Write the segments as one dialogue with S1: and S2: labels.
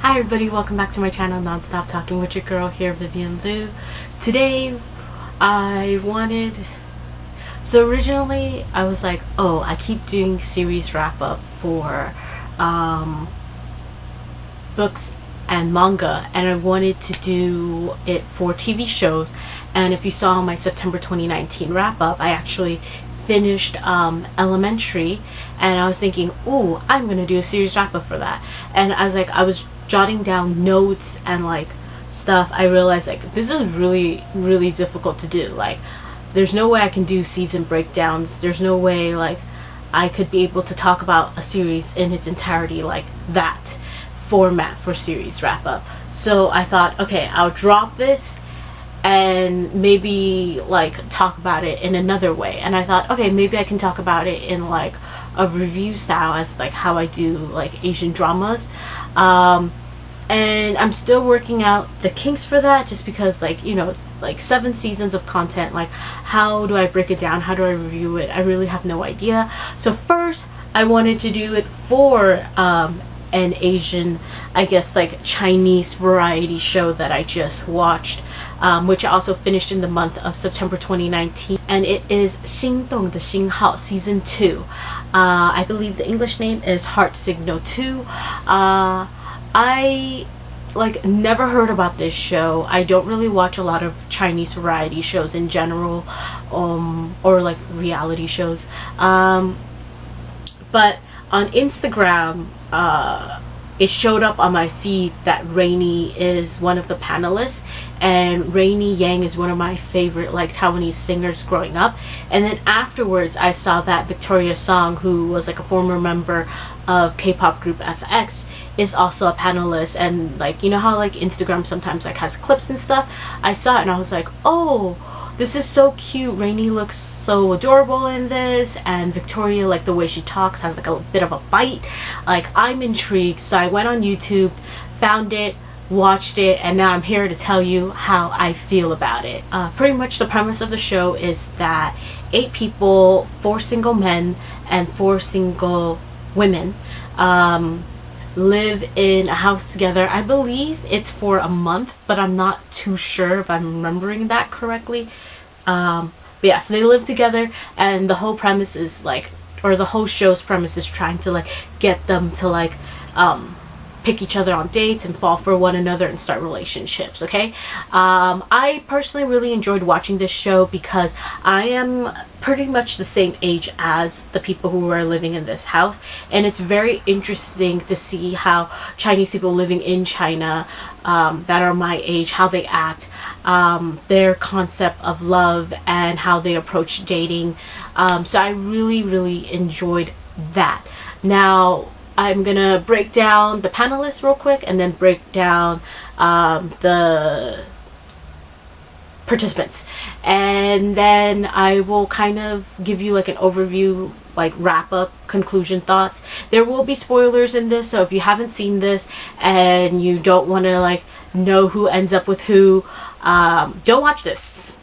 S1: Hi everybody, welcome back to my channel, Nonstop Talking with your girl here, Vivian Liu. Today, originally I was like, oh, I keep doing series wrap up for books and manga, and I wanted to do it for TV shows. And if you saw my September 2019 wrap up, I actually finished Elementary, and I was thinking, oh, I'm gonna do a series wrap up for that. And I was jotting down notes and like stuff. I realized like this is really difficult to do. Like there's no way I can do season breakdowns. There's no way like I could be able to talk about a series in its entirety like that format for series wrap up. So I thought, okay, I'll drop this and maybe like talk about it in another way. And I thought, okay, maybe I can talk about it in like a review style, as like how I do like Asian dramas. And I'm still working out the kinks for that, just because like, you know, it's like 7 seasons of content. Like how do I break it down? How do I review it? I really have no idea. So first I wanted to do it for an Asian, I guess like Chinese variety show that I just watched, which I also finished in the month of September 2019, and it is 心动的信号 season 2. I believe the English name is Heart Signal 2. I like never heard about this show. I don't really watch a lot of Chinese variety shows in general, or like reality shows. But on Instagram, it showed up on my feed that Rainy is one of the panelists, and Rainy Yang is one of my favorite like Taiwanese singers growing up. And then afterwards I saw that Victoria Song, who was like a former member of K-pop group FX, is also a panelist. And like, you know how like Instagram sometimes like has clips and stuff, I saw it and I was like, oh, this is so cute. Rainy looks so adorable in this, and Victoria, like the way she talks, has like a bit of a bite. Like I'm intrigued, so I went on YouTube, found it, watched it, and now I'm here to tell you how I feel about it. Pretty much the premise of the show is that 8 people, 4 single men and 4 single women, live in a house together. I believe it's for a month, but I'm not too sure if I'm remembering that correctly. But yeah, so they live together, and the whole premise is like, or the whole show's premise is trying to like get them to like pick each other on dates and fall for one another and start relationships. Okay, I personally really enjoyed watching this show because I am pretty much the same age as the people who are living in this house, and it's very interesting to see how Chinese people living in China that are my age, how they act, their concept of love, and how they approach dating. So I really enjoyed that. Now I'm gonna break down the panelists real quick and then break down the participants, and then I will kind of give you like an overview, like wrap up, conclusion, thoughts. There will be spoilers in this, so if you haven't seen this and you don't want to like know who ends up with who, don't watch this,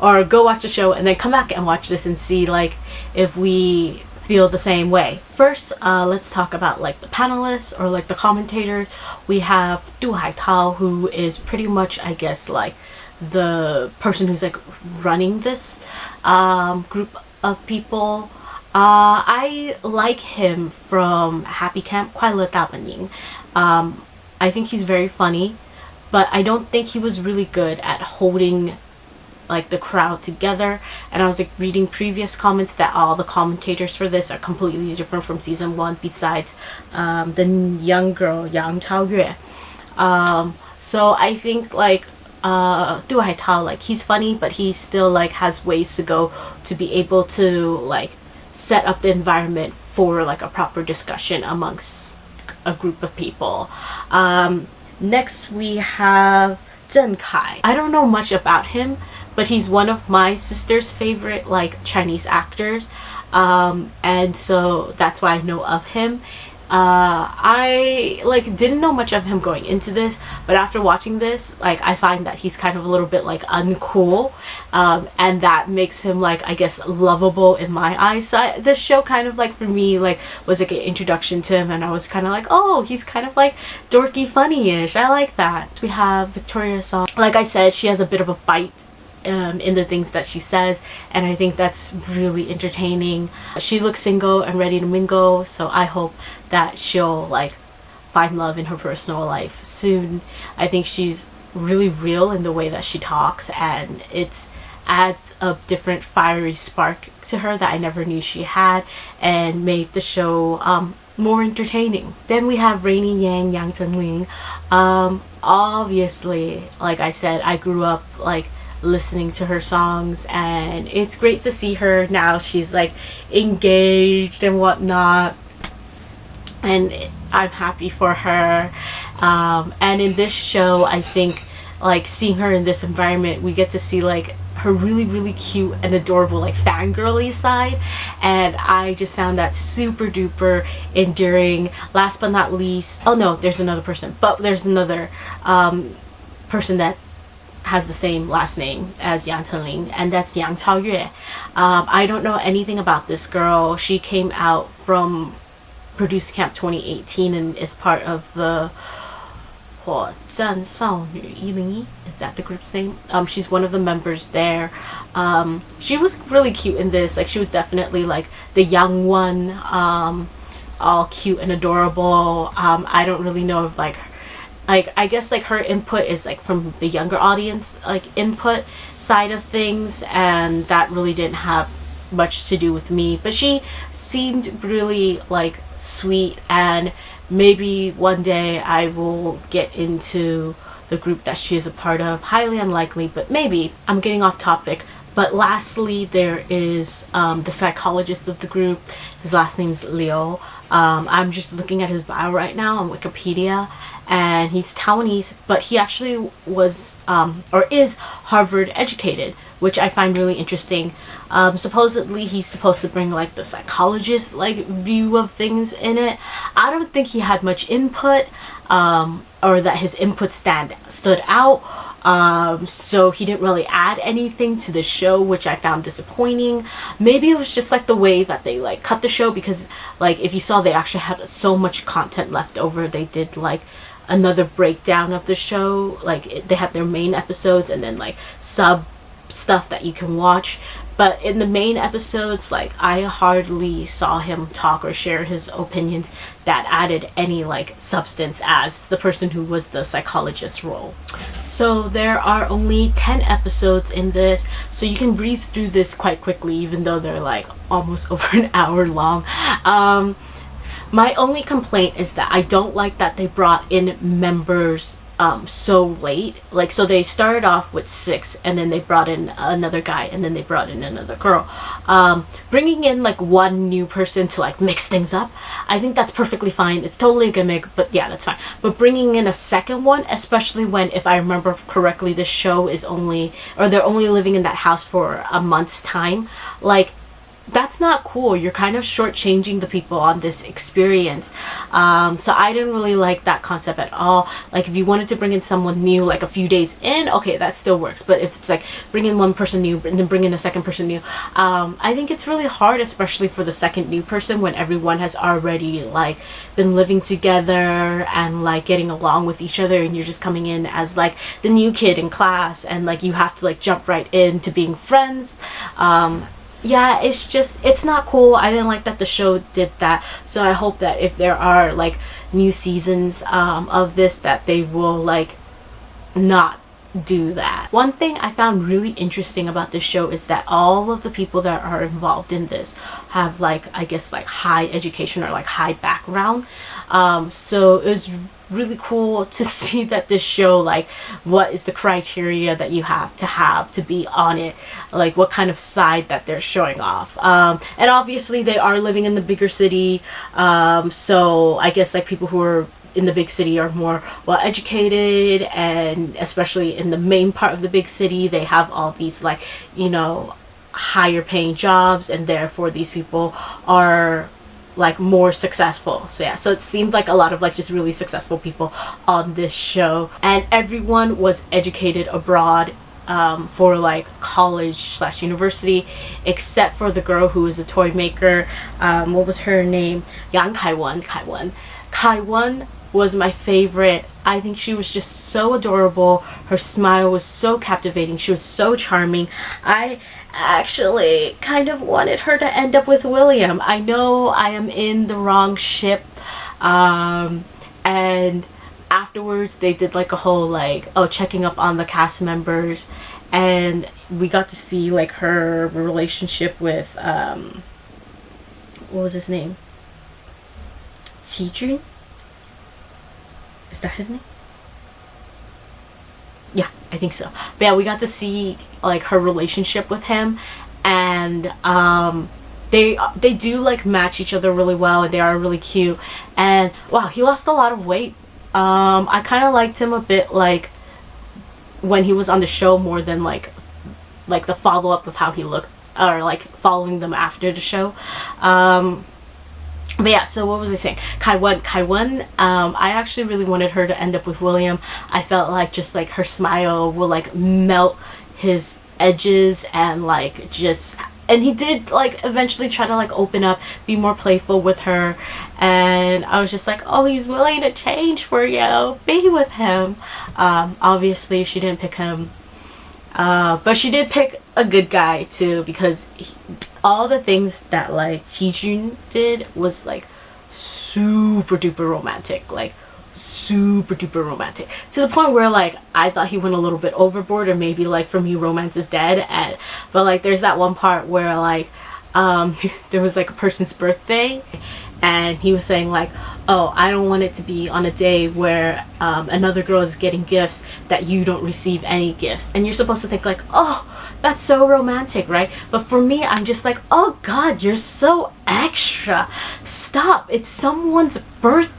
S1: or go watch the show and then come back and watch this and see like if we feel the same way. First, let's talk about like the panelists or like the commentators. We have Du Haitao, who is pretty much, I guess, like the person who's like running this group of people. I like him from Happy Camp, 快乐大本营. I think he's very funny, but I don't think he was really good at holding like the crowd together. And I was like reading previous comments that all the commentators for this are completely different from season 1, besides the young girl Yang Chaoyue. So I think like Du Haitao, like he's funny, but he still like has ways to go to be able to like set up the environment for like a proper discussion amongst a group of people. Next we have Zhen Kai. I don't know much about him, but he's one of my sister's favorite like Chinese actors, and so that's why I know of him. I like didn't know much of him going into this, but after watching this, like I find that he's kind of a little bit like uncool, and that makes him like, I guess, lovable in my eyes. So this show kind of like for me like was like an introduction to him, and I was kind of like, oh, he's kind of like dorky, funny-ish. I like that. We have Victoria's song. Like I said, she has a bit of a bite in the things that she says, and I think that's really entertaining. She looks single and ready to mingle, so I hope that she'll like find love in her personal life soon. I think she's really real in the way that she talks, and it adds a different fiery spark to her that I never knew she had, and made the show more entertaining. Then we have Rainy Yang, Yang Tenling. Obviously, like I said, I grew up like listening to her songs, and it's great to see her now. She's like engaged and whatnot, and I'm happy for her. And in this show, I think like seeing her in this environment, we get to see like her really cute and adorable like fangirly side, and I just found that super duper endearing. Last but not least, oh no, there's another person, but there's another person that has the same last name as Yang Tenling, and that's Yang Chaoyue. I don't know anything about this girl. She came out from Produce Camp 2018 and is part of the 火战少女101. Is that the group's name? She's one of the members there. She was really cute in this. Like she was definitely like the young one, all cute and adorable. I don't really know if like I guess like her input is like from the younger audience like input side of things, and that really didn't have much to do with me, but she seemed really like sweet, and maybe one day I will get into the group that she is a part of. Highly unlikely, but maybe. I'm getting off topic, but lastly there is the psychologist of the group. His last name's Leo. I'm just looking at his bio right now on Wikipedia, and he's Taiwanese, but he actually was or is Harvard educated, which I find really interesting. Supposedly he's supposed to bring like the psychologist like view of things in it. I don't think he had much input, or that his input stood out. So he didn't really add anything to the show, which I found disappointing. Maybe it was just like the way that they like cut the show, because like if you saw, they actually had so much content left over. They did like another breakdown of the show, like they had their main episodes and then like sub stuff that you can watch. But in the main episodes, like I hardly saw him talk or share his opinions that added any like substance as the person who was the psychologist role. So there are only 10 episodes in this, so you can breeze through this quite quickly, even though they're like almost over an hour long. My only complaint is that I don't like that they brought in members so late. Like, so they started off with 6, and then they brought in another guy, and then they brought in another girl. Bringing in like one new person to like mix things up, I think that's perfectly fine. It's totally a gimmick, but yeah, that's fine. But bringing in a second one, especially when, if I remember correctly, this show is only, or they're only living in that house for a month's time, like that's not cool. You're kind of shortchanging the people on this experience. So I didn't really like that concept at all. Like if you wanted to bring in someone new like a few days in, okay, that still works. But if it's like bring in one person new and then bring in a second person new, I think it's really hard, especially for the second new person, when everyone has already like been living together and like getting along with each other, and you're just coming in as like the new kid in class, and like you have to like jump right into being friends. Yeah, it's not cool. I didn't like that the show did that. So I hope that if there are like new seasons of this, that they will like not do that. One thing I found really interesting about this show is that all of the people that are involved in this have like, I guess, like high education or like high background. So it was really cool to see that this show, like, what is the criteria that you have to be on it, like what kind of side that they're showing off. And obviously they are living in the bigger city, so I guess like people who are in the big city are more well educated, and especially in the main part of the big city, they have all these like, you know, higher paying jobs, and therefore these people are like more successful. So yeah, so it seemed like a lot of like just really successful people on this show, and everyone was educated abroad for like college/university, except for the girl who was a toy maker. What was her name? Yang Kaiwan. Kaiwan was my favorite. I think she was just so adorable. Her smile was so captivating. She was so charming. I actually kind of wanted her to end up with William. I know I am in the wrong ship. And afterwards they did like a whole like, oh, checking up on the cast members, and we got to see like her relationship with what was his name? Jun? Is that his name? Yeah, I think so. But yeah, we got to see like her relationship with him, and they do like match each other really well, and they are really cute. And wow, he lost a lot of weight. I kind of liked him a bit like when he was on the show more than like the follow-up of how he looked, or like following them after the show. But yeah, so what was I saying? Kaiwan, I actually really wanted her to end up with William. I felt like just like her smile will like melt his edges, and like just, and he did like eventually try to like open up, be more playful with her, and I was just like, oh, he's willing to change for you, be with him. Obviously she didn't pick him, but she did pick a good guy too, because all the things that like Jun did was like super duper romantic, like super duper romantic, to the point where like I thought he went a little bit overboard, or maybe like for me romance is dead. And but like there's that one part where like there was like a person's birthday, and he was saying like, oh, I don't want it to be on a day where another girl is getting gifts that you don't receive any gifts. And you're supposed to think like, oh, that's so romantic, right? But for me, I'm just like, oh god, you're so extra. Stop, it's someone's birthday.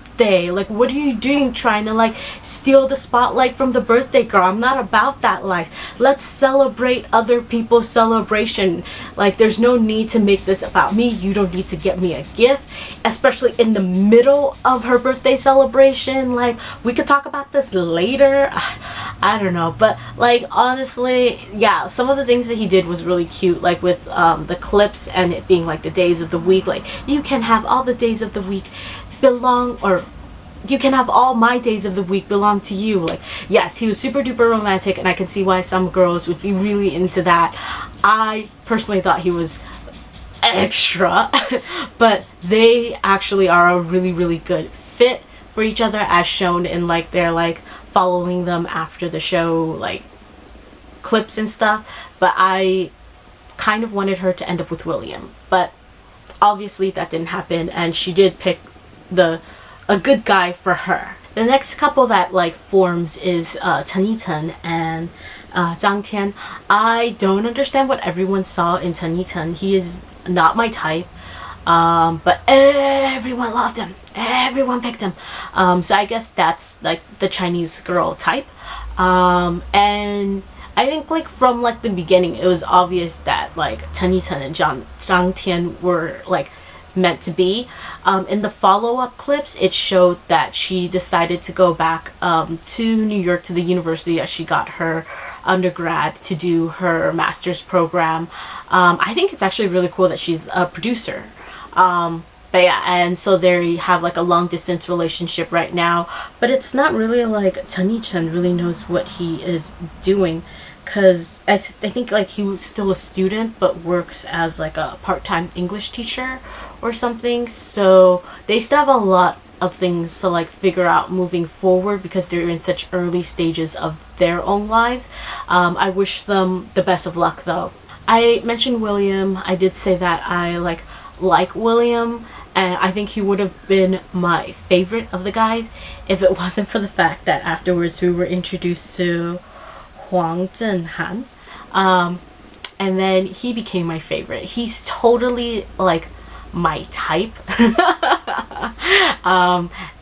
S1: Like, what are you doing, trying to like steal the spotlight from the birthday girl? I'm not about that life. Let's celebrate other people's celebration. Like, there's no need to make this about me. You don't need to get me a gift, especially in the middle of her birthday celebration. Like, we could talk about this later. I don't know, but like honestly, yeah, some of the things that he did was really cute, like with the clips and it being like the days of the week. Like, you can have all the days of the week belong, or you can have all my days of the week belong to you. Like, yes, he was super duper romantic, and I can see why some girls would be really into that. I personally thought he was extra but they actually are a really really good fit for each other, as shown in like their like following them after the show like clips and stuff. But I kind of wanted her to end up with William, but obviously that didn't happen, and she did pick a good guy for her. The next couple that like forms is Chen Yichen and Zhang Tian. I don't understand what everyone saw in Chen Yichen. He is not my type, but everyone loved him, everyone picked him, so I guess that's like the Chinese girl type. And I think like from like the beginning it was obvious that like Chen Yichen and Zhang Tian were like meant to be. In the follow-up clips it showed that she decided to go back to New York, to the university as she got her undergrad, to do her master's program. I think it's actually really cool that she's a producer. But yeah, and so they have like a long distance relationship right now, but it's not really like Chen Yichen really knows what he is doing, because I think like he was still a student but works as like a part-time English teacher or something. So they still have a lot of things to like figure out moving forward, because they're in such early stages of their own lives. I wish them the best of luck though. I mentioned William. I did say that I like William, and I think he would have been my favorite of the guys if it wasn't for the fact that afterwards we were introduced to Huang Zhenhan, and then he became my favorite. He's totally like my type.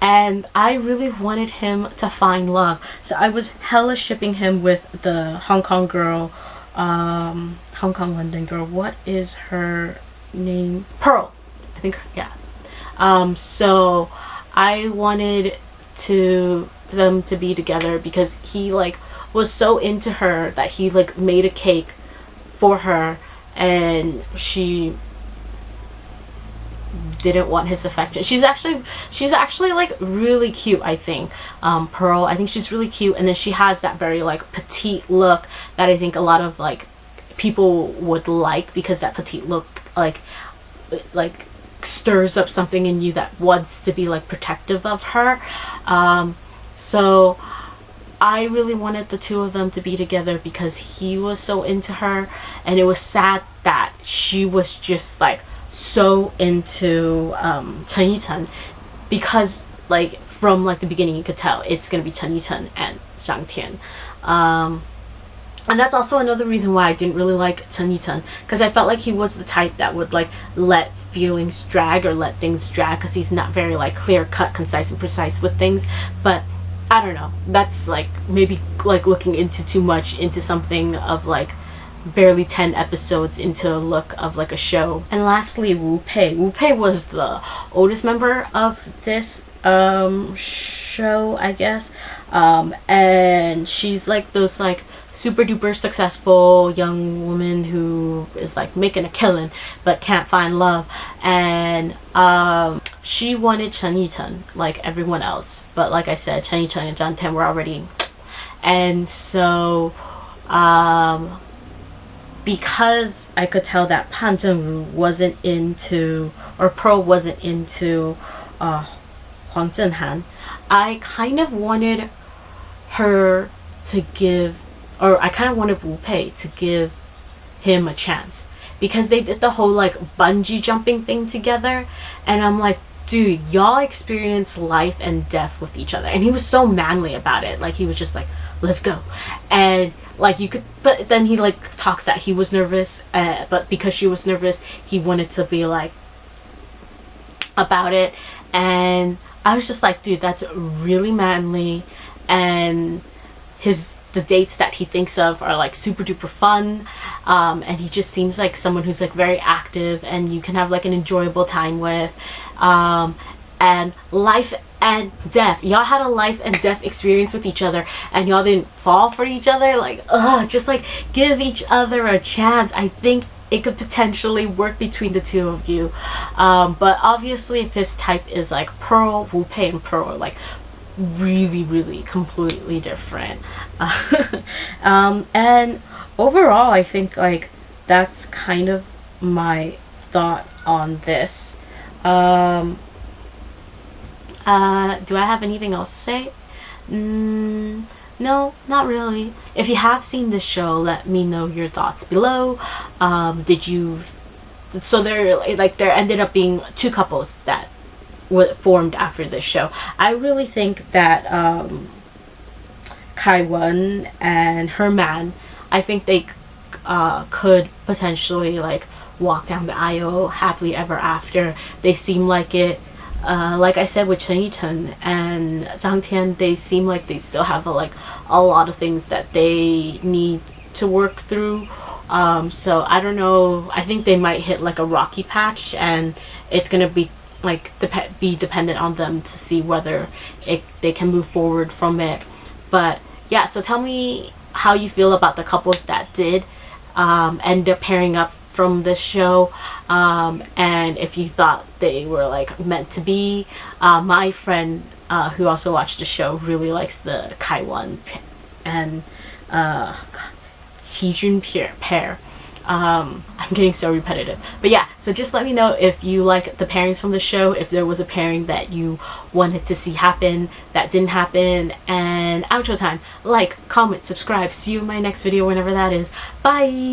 S1: And I really wanted him to find love, so I was hella shipping him with the Hong Kong girl, Hong Kong London girl. What is her name? Pearl, I think. Yeah. So I wanted them to be together because he like was so into her that he like made a cake for her, and she didn't want his affection. She's actually like really cute, I think. Pearl, I think she's really cute, and then she has that very like petite look that I think a lot of like people would like, because that petite look like stirs up something in you that wants to be like protective of her. So I really wanted the two of them to be together because he was so into her, and it was sad that she was just like so into Chen Yichen, because like from like the beginning you could tell it's gonna be Chen Yichen and Zhang Tian. And that's also another reason why I didn't really like Chen Yichen, because I felt like he was the type that would like let feelings drag or let things drag, because he's not very like clear cut, concise and precise with things. But I don't know, that's like maybe like looking into too much into something of like barely 10 episodes into a look of like a show. And lastly, Wu Pei. Wu Pei was the oldest member of this show, I guess. And she's like those like super duper successful young woman who is like making a killing but can't find love, and she wanted Chen Yichen like everyone else, but like I said, Chen Yichen and Zhang Tian were already, and so because I could tell that Pan Zhengru wasn't into, or Pearl wasn't into Huang Zhenhan, I kind of wanted her to give, or I kind of wanted Wu Pei to give him a chance, because they did the whole like bungee jumping thing together, and I'm like, dude, y'all experience life and death with each other. And he was so manly about it, like he was just like, let's go. And like you could, but then he like talks that he was nervous, but because she was nervous he wanted to be like about it. And I was just like, dude, that's really manly, and the dates that he thinks of are like super duper fun, and he just seems like someone who's like very active and you can have like an enjoyable time with. And life and death, y'all had a life and death experience with each other, and y'all didn't fall for each other. Like, just like give each other a chance. I think it could potentially work between the two of you. But obviously if his type is like Pearl, Wu Pei and Pearl are like really completely different. And overall I think like that's kind of my thought on this. Do I have anything else to say? No, not really. If you have seen this show, let me know your thoughts below. Did you, so there ended up being two couples that were formed after this show. I really think that Kai Wen and her man, I think they could potentially like walk down the aisle happily ever after. They seem like it. Like I said with Chen Yichen and Zhang Tian, they seem like they still have a lot of things that they need to work through. So I don't know. I think they might hit like a rocky patch, and it's gonna be like be dependent on them to see whether they can move forward from it. But yeah, so tell me how you feel about the couples that did end up pairing up from this show, and if you thought they were like meant to be. My friend who also watched the show really likes the Kai Wen and Qi Jun pair. I'm getting so repetitive, but yeah, so just let me know if you like the pairings from the show, if there was a pairing that you wanted to see happen that didn't happen. And outro time: like, comment, subscribe. See you in my next video whenever that is. Bye.